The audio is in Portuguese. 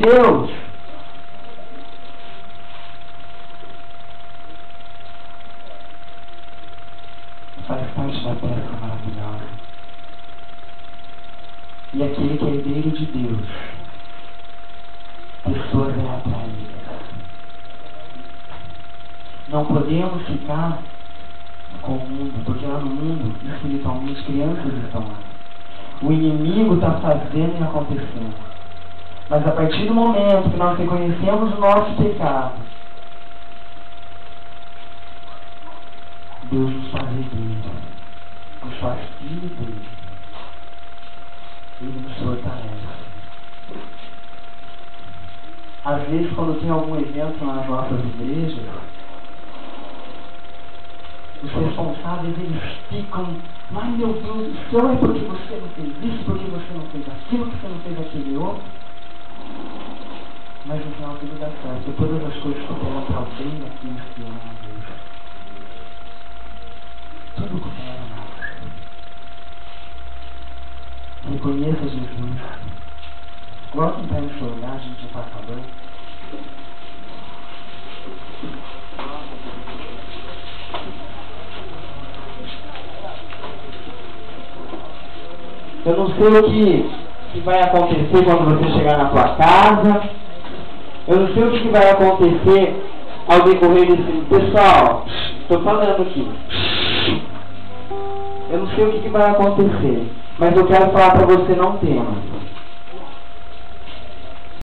Deus. Faz parte da peça maravilhosa. E aquele que é herdeiro de Deus, pessoas é atraídas. Não podemos ficar com o mundo, porque lá no mundo, espiritualmente, crianças estão lá. O inimigo está fazendo e acontecendo. Mas a partir do momento que nós reconhecemos o nosso pecado, Deus nos faz herdeiro, nos faz filho dele. Ele nos fortalece. Às vezes, quando tem algum evento nas nossas igrejas, os responsáveis, eles ficam: ai meu Deus do céu, é porque você não fez isso, porque você não fez aquilo, porque você não fez aquele outro. Mas no final tudo dá certo. Todas as coisas cooperam para o bem daqueles que amam a Deus. Tudo coopera a nós. Reconheça Jesus. Coloque em pé no seu lugar, a gente já está acabando. Eu não sei o que vai acontecer quando você chegar na sua casa. Eu não sei o que vai acontecer ao decorrer desse... Pessoal, estou falando aqui. Eu não sei o que vai acontecer, mas eu quero falar para você: não tema.